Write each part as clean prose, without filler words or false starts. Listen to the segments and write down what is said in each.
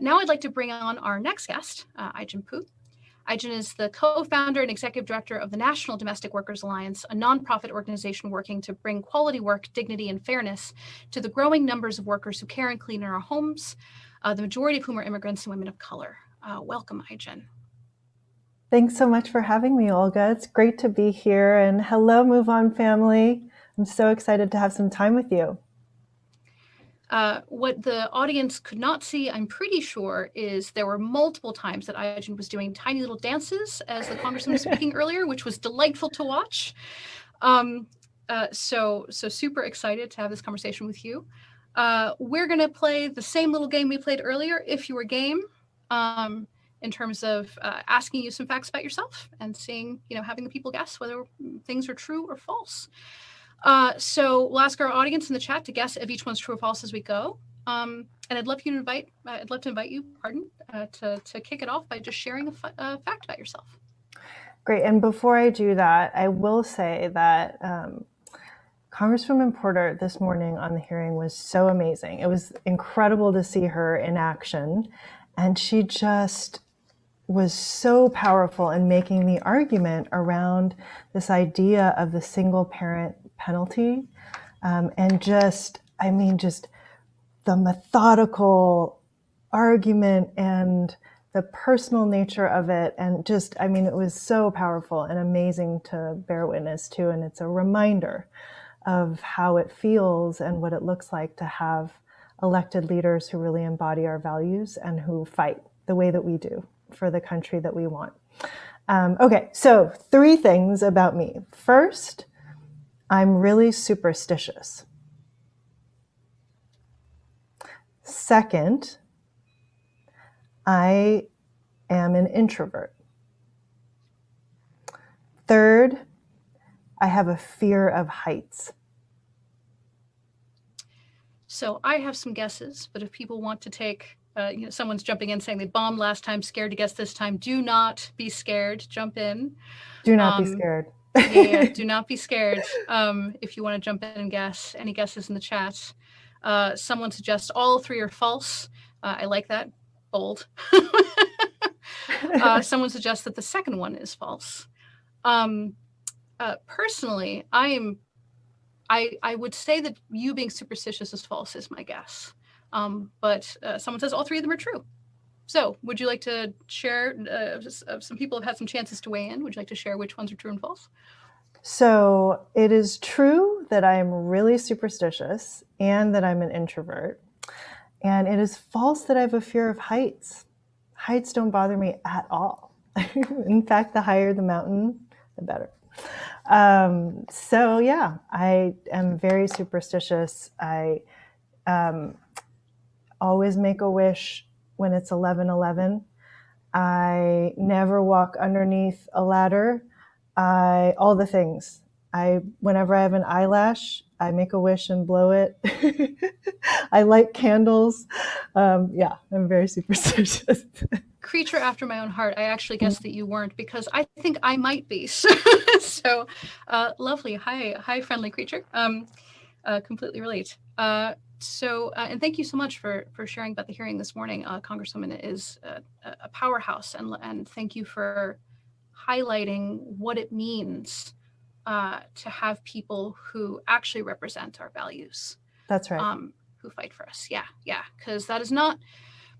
Now I'd like to bring on our next guest, Ai-Jen Poo. Ai-Jen is the co-founder and executive director of the National Domestic Workers Alliance, a nonprofit organization working to bring quality work, dignity, and fairness to the growing numbers of workers who care and clean in our homes, the majority of whom are immigrants and women of color. Welcome, Ai-Jen. Thanks so much for having me, Olga. It's great to be here. And hello, MoveOn family. I'm so excited to have some time with you. What the audience could not see, I'm pretty sure, is there were multiple times that Ai-Jen was doing tiny little dances as the congressman was speaking earlier, which was delightful to watch. So super excited to have this conversation with you. We're going to play the same little game we played earlier, if you were game, in terms of asking you some facts about yourself and seeing, having the people guess whether things are true or false. So we'll ask our audience in the chat to guess if each one's true or false as we go. And I'd love to invite you, to kick it off by just sharing a fact about yourself. Great. And before I do that, I will say that Congresswoman Porter this morning on the hearing was so amazing. It was incredible to see her in action. And she just was so powerful in making the argument around this idea of the single parent penalty. And just the methodical argument and the personal nature of it. And it was so powerful and amazing to bear witness to. And it's a reminder of how it feels and what it looks like to have elected leaders who really embody our values and who fight the way that we do for the country that we want. Okay, so 3 things about me. First, I'm really superstitious. Second, I am an introvert. Third, I have a fear of heights. So I have some guesses, but if people want to take, someone's jumping in saying they bombed last time, scared to guess this time, do not be scared. Jump in. Do not be scared. Yeah, do not be scared. If you want to jump in and guess, any guesses in the chat. Someone suggests all 3 are false. I like that. Bold. Someone suggests that the second one is false. Personally, I would say that you being superstitious is false is my guess. But someone says all 3 of them are true. So would you like to share, some people have had some chances to weigh in. Would you like to share which ones are true and false? So it is true that I am really superstitious and that I'm an introvert. And it is false that I have a fear of heights. Heights don't bother me at all. In fact, the higher the mountain, the better. So yeah, I am very superstitious. I always make a wish when it's 11:11. I never walk underneath a ladder. All the things. Whenever I have an eyelash, I make a wish and blow it. I light candles. Yeah, I'm very superstitious. Creature after my own heart. I actually guessed that you weren't because I think I might be. So lovely. Hi, friendly creature. Completely relate. And thank you so much for sharing about the hearing this morning. Congresswoman is a powerhouse, and thank you for highlighting what it means to have people who actually represent our values. That's right. Who fight for us. Yeah, because that has not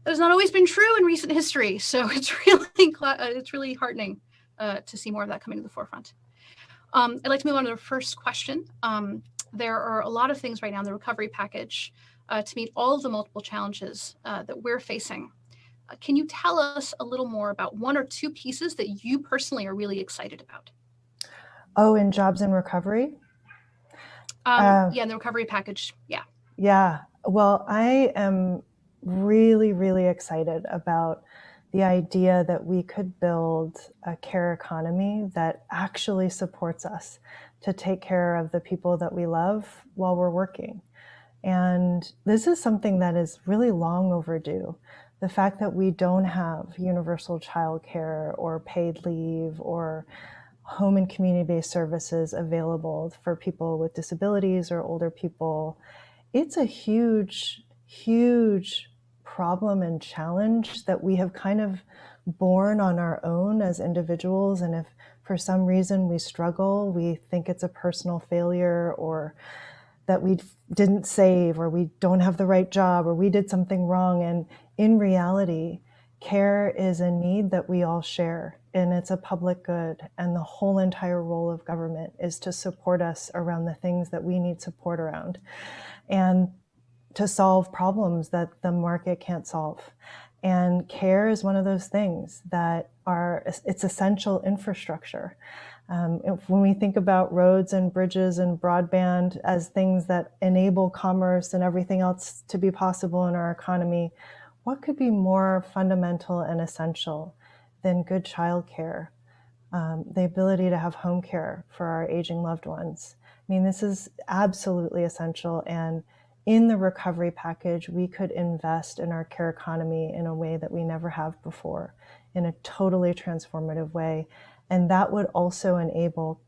always been true in recent history. So it's really heartening to see more of that coming to the forefront. I'd like to move on to the first question. There are a lot of things right now in the recovery package to meet all of the multiple challenges that we're facing. Can you tell us a little more about 1 or 2 pieces that you personally are really excited about? Oh, in jobs and recovery? In the recovery package, yeah. Yeah, well, I am really, really excited about the idea that we could build a care economy that actually supports us to take care of the people that we love while we're working. And this is something that is really long overdue. The fact that we don't have universal childcare or paid leave or home and community-based services available for people with disabilities or older people, it's a huge, huge problem and challenge that we have kind of borne on our own as individuals. And if for some reason we struggle, we think it's a personal failure, or that we didn't save, or we don't have the right job, or we did something wrong. And in reality, care is a need that we all share, and it's a public good. And the whole entire role of government is to support us around the things that we need support around, and to solve problems that the market can't solve. And care is one of those things that it's essential infrastructure. When we think about roads and bridges and broadband as things that enable commerce and everything else to be possible in our economy, what could be more fundamental and essential than good childcare, the ability to have home care for our aging loved ones? I mean, this is absolutely essential. And in the recovery package, we could invest in our care economy in a way that we never have before, in a totally transformative way. And that would also enable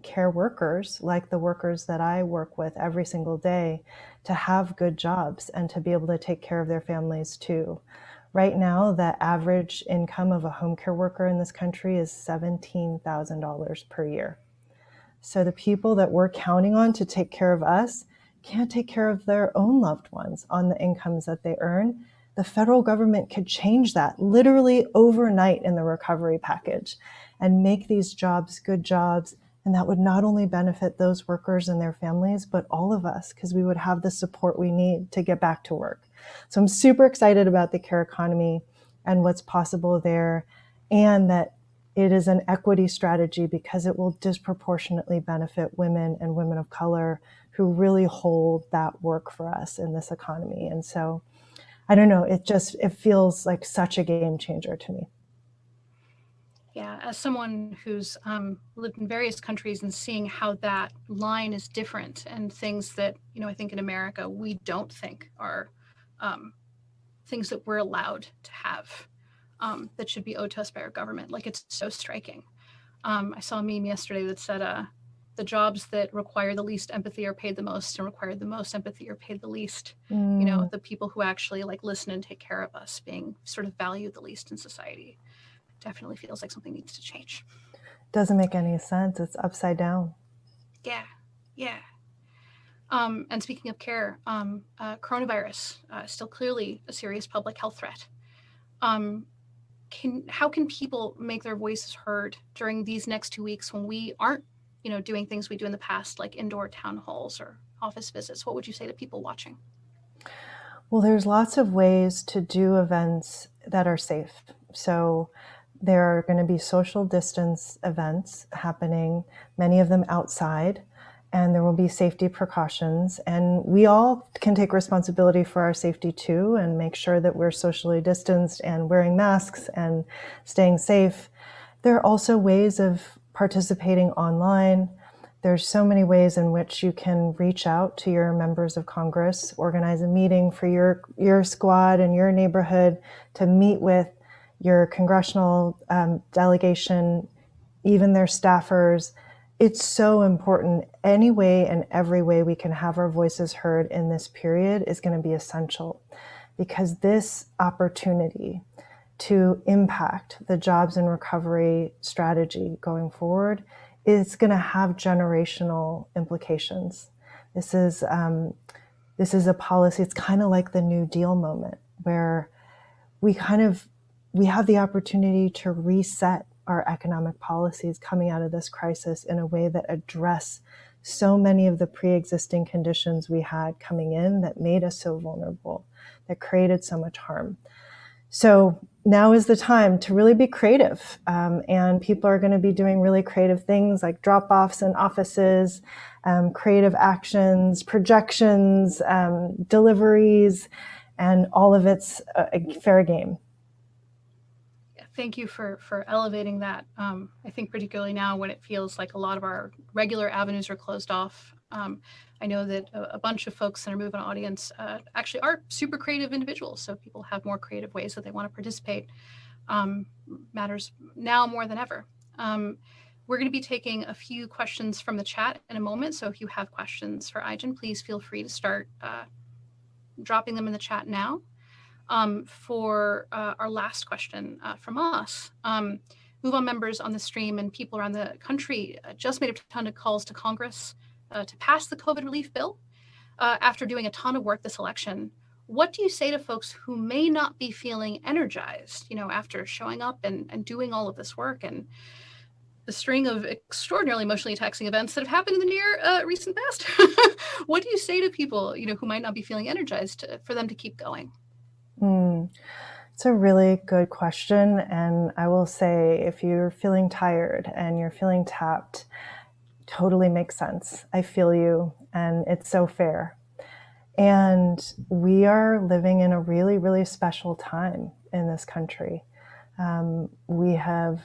care workers, like the workers that I work with every single day, to have good jobs and to be able to take care of their families too. Right now, the average income of a home care worker in this country is $17,000 per year. So the people that we're counting on to take care of us can't take care of their own loved ones on the incomes that they earn. The federal government could change that literally overnight in the recovery package and make these jobs good jobs. And that would not only benefit those workers and their families, but all of us, because we would have the support we need to get back to work. So I'm super excited about the care economy and what's possible there, and that it is an equity strategy because it will disproportionately benefit women and women of color who really hold that work for us in this economy. And so, I don't know, it feels like such a game changer to me. Yeah, as someone who's lived in various countries and seeing how that line is different, and things that, I think in America we don't think are things that we're allowed to have, that should be owed to us by our government. Like, it's so striking. I saw a meme yesterday that said, the jobs that require the least empathy are paid the most, and require the most empathy are paid the least. The people who actually listen and take care of us being sort of valued the least in society. Definitely feels like something needs to change. Doesn't make any sense. It's upside down. Yeah. And speaking of care, coronavirus, still clearly a serious public health threat. How can people make their voices heard during these next 2 weeks when we aren't, doing things we do in the past, like indoor town halls or office visits? What would you say to people watching? Well, there's lots of ways to do events that are safe. So there are going to be social distance events happening, many of them outside, and there will be safety precautions. And we all can take responsibility for our safety too, and make sure that we're socially distanced and wearing masks and staying safe. There are also ways of participating online. There's so many ways in which you can reach out to your members of Congress, organize a meeting for your squad and your neighborhood to meet with your congressional delegation, even their staffers. It's so important. Any way and every way we can have our voices heard in this period is going to be essential, because this opportunity to impact the jobs and recovery strategy going forward is going to have generational implications. This is a policy. It's kind of like the New Deal moment, where we have the opportunity to reset our economic policies coming out of this crisis in a way that address so many of the pre-existing conditions we had coming in that made us so vulnerable, that created so much harm. So now is the time to really be creative. And people are going to be doing really creative things like drop-offs in offices, creative actions, projections, deliveries, and all of it's fair game. Thank you for elevating that. I think particularly now when it feels like a lot of our regular avenues are closed off. I know that a bunch of folks in our MoveOn audience actually are super creative individuals, so people have more creative ways that they want to participate. Matters now more than ever. We're going to be taking a few questions from the chat in a moment, so if you have questions for Ai-Jen, please feel free to start dropping them in the chat now. for our last question from us. MoveOn members on the stream and people around the country just made a ton of calls to Congress to pass the COVID relief bill after doing a ton of work this election. What do you say to folks who may not be feeling energized, after showing up and doing all of this work and the string of extraordinarily emotionally taxing events that have happened in the near recent past? What do you say to people, who might not be feeling energized for them to keep going? It's a really good question. And I will say, if you're feeling tired and you're feeling tapped, totally makes sense. I feel you, and it's so fair. And we are living in a really, really special time in this country. We have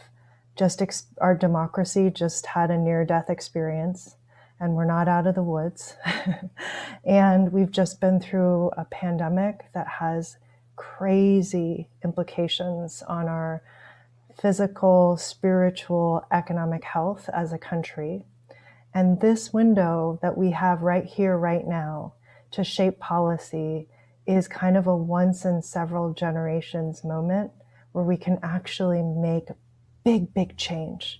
our democracy just had a near-death experience, and we're not out of the woods. And we've just been through a pandemic that has crazy implications on our physical, spiritual, economic health as a country. And this window that we have right here, right now, to shape policy is kind of a once in several generations moment where we can actually make big change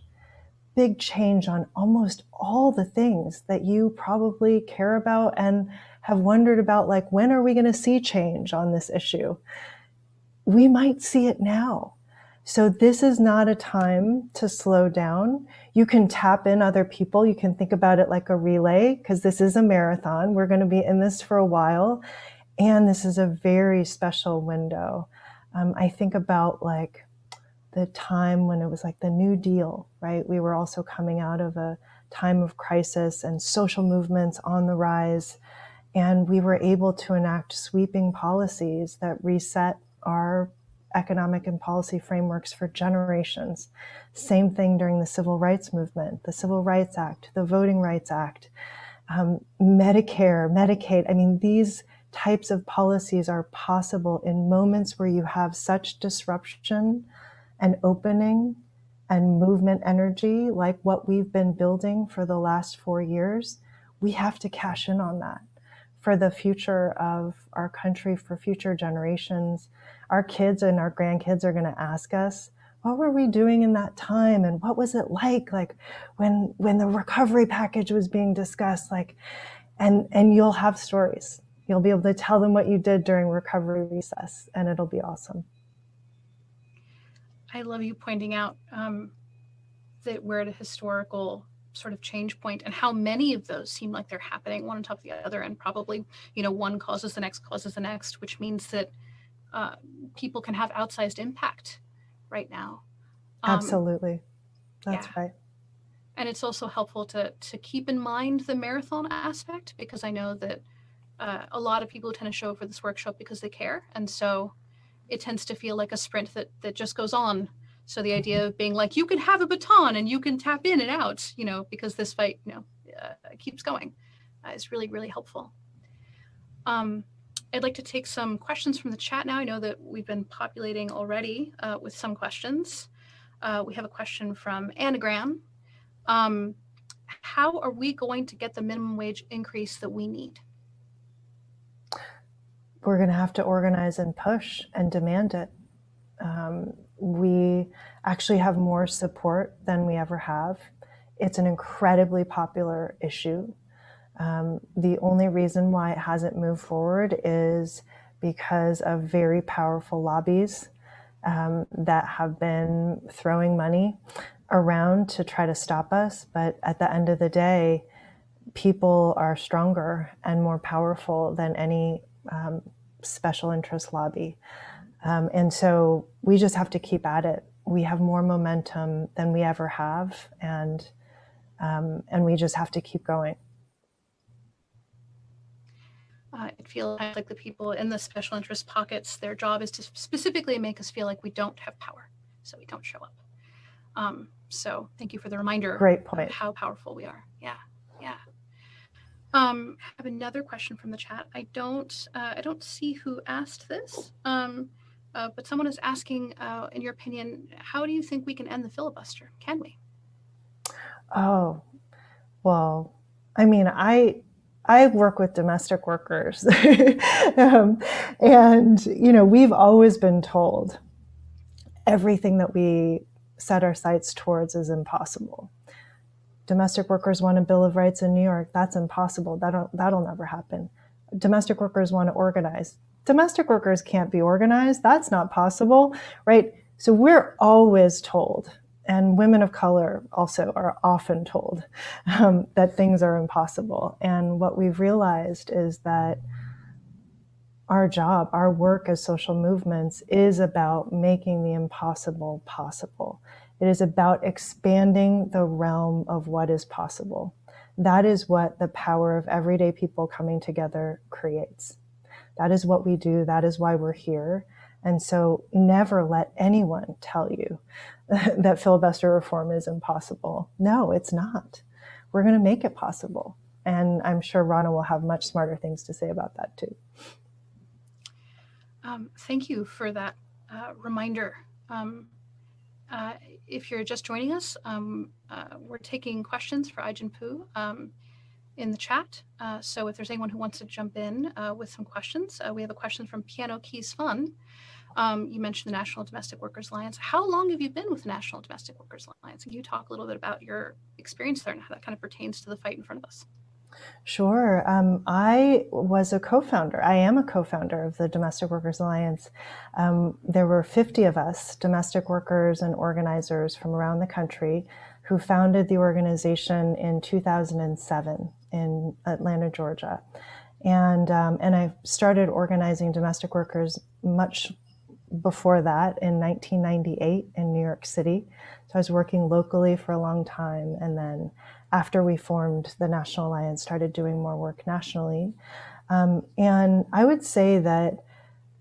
on almost all the things that you probably care about and have wondered about, like, when are we going to see change on this issue? We might see it now. So this is not a time to slow down. You can tap in other people. You can think about it like a relay, because this is a marathon. We're going to be in this for a while. And this is a very special window. I think about like the time when it was like the New Deal, right? We were also coming out of a time of crisis and social movements on the rise. And we were able to enact sweeping policies that reset our economic and policy frameworks for generations. Same thing during the Civil Rights Movement, the Civil Rights Act, the Voting Rights Act, Medicare, Medicaid. I mean, these types of policies are possible in moments where you have such disruption and opening and movement energy like what we've been building for the last 4 years. We have to cash in on that for the future of our country, for future generations. Our kids and our grandkids are going to ask us, what were we doing in that time? And what was it like when the recovery package was being discussed? And you'll have stories. You'll be able to tell them what you did during recovery recess, and it'll be awesome. I love you pointing out that we're at a historical sort of change point, and how many of those seem like they're happening one on top of the other, and probably one causes the next, which means that people can have outsized impact right now. Absolutely, that's right. And it's also helpful to keep in mind the marathon aspect, because I know that a lot of people tend to show up for this workshop because they care, and so it tends to feel like a sprint that just goes on. So the idea of being like, you can have a baton and you can tap in and out, because this fight, keeps going, is really, really helpful. I'd like to take some questions from the chat now. I know that we've been populating already with some questions. We have a question from Anagram. How are we going to get the minimum wage increase that we need? We're going to have to organize and push and demand it. We actually have more support than we ever have. It's an incredibly popular issue. The only reason why it hasn't moved forward is because of very powerful lobbies that have been throwing money around to try to stop us. But at the end of the day, people are stronger and more powerful than any special interest lobby. And so we just have to keep at it. We have more momentum than we ever have, and we just have to keep going. It feels like the people in the special interest pockets, their job is to specifically make us feel like we don't have power, so we don't show up. So thank you for the reminder. Great point. Of how powerful we are. Yeah. I have another question from the chat. I don't see who asked this, but someone is asking, in your opinion, how do you think we can end the filibuster? Can we? Oh, well, I mean, I I work with domestic workers. And, we've always been told everything that we set our sights towards is impossible. Domestic workers want a Bill of Rights in New York. That's impossible. That'll never happen. Domestic workers want to organize. Domestic workers can't be organized. That's not possible, right? So we're always told, and women of color also are often told that things are impossible. And what we've realized is that our job, our work as social movements is about making the impossible possible. It is about expanding the realm of what is possible. That is what the power of everyday people coming together creates. That is what we do. That is why we're here. And so never let anyone tell you that filibuster reform is impossible. No, it's not. We're going to make it possible. And I'm sure Rana will have much smarter things to say about that too. Thank you for that reminder. If you're just joining us, we're taking questions for Ai-Jen Poo in the chat. So if there's anyone who wants to jump in with some questions, we have a question from Piano Keys Fun. You mentioned the National Domestic Workers Alliance. How long have you been with the National Domestic Workers Alliance? Can you talk a little bit about your experience there and how that kind of pertains to the fight in front of us? Sure. I was a co-founder. I am a co-founder of the Domestic Workers Alliance. There were 50 of us, domestic workers and organizers from around the country, who founded the organization in 2007 in Atlanta, Georgia. And I started organizing domestic workers much before that in 1998 in New York City. So I was working locally for a long time, and then after we formed the National Alliance, started doing more work nationally. And I would say that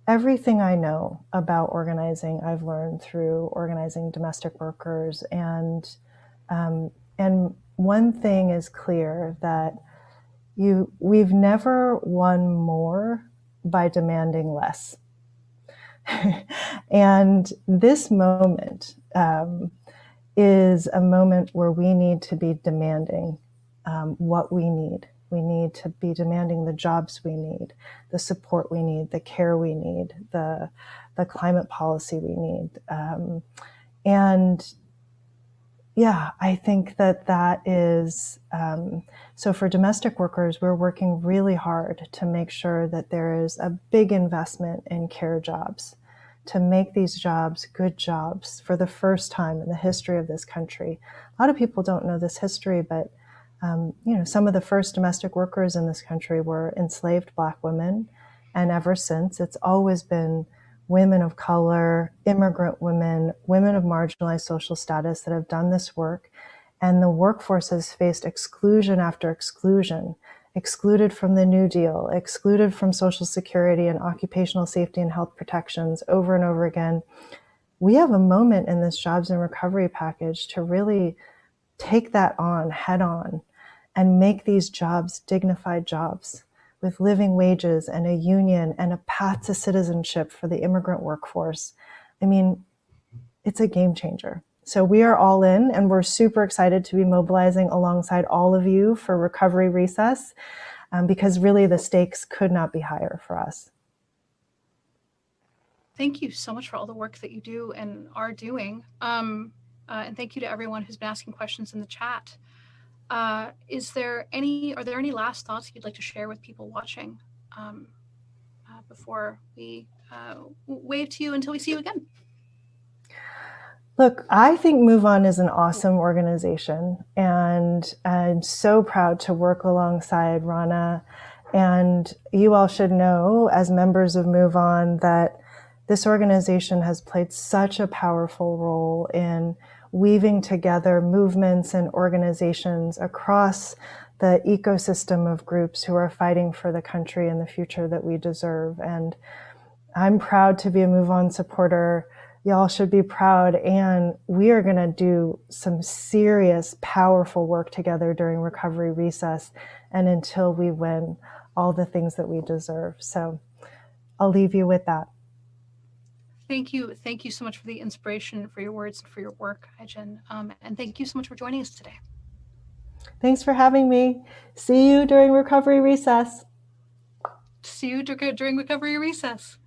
everything I know about organizing, I've learned through organizing domestic workers. And one thing is clear, that we've never won more by demanding less. And this moment is a moment where we need to be demanding what we need. We need to be demanding the jobs we need, the support we need, the care we need, the climate policy we need. And yeah, I think that is, so for domestic workers, we're working really hard to make sure that there is a big investment in care jobs, to make these jobs good jobs for the first time in the history of this country. A lot of people don't know this history, but some of the first domestic workers in this country were enslaved Black women. And ever since, it's always been women of color, immigrant women, women of marginalized social status that have done this work. And the workforce has faced exclusion after exclusion, excluded from the New Deal, excluded from Social Security and occupational safety and health protections over and over again. We have a moment in this jobs and recovery package to really take that on head on and make these jobs dignified jobs with living wages and a union and a path to citizenship for the immigrant workforce. I mean, it's a game changer. So we are all in, and we're super excited to be mobilizing alongside all of you for Recovery Recess, because really the stakes could not be higher for us. Thank you so much for all the work that you do and are doing. And thank you to everyone who's been asking questions in the chat. Are there any last thoughts you'd like to share with people watching before we wave to you until we see you again? Look, I think MoveOn is an awesome organization, and I'm so proud to work alongside Rana. And you all should know, as members of MoveOn, that this organization has played such a powerful role in weaving together movements and organizations across the ecosystem of groups who are fighting for the country and the future that we deserve. And I'm proud to be a MoveOn supporter. Y'all should be proud. And we are going to do some serious, powerful work together during Recovery Recess and until we win all the things that we deserve. So I'll leave you with that. Thank you. Thank you so much for the inspiration, for your words, and for your work, Ai-Jen. And thank you so much for joining us today. Thanks for having me. See you during recovery recess. See you during recovery recess.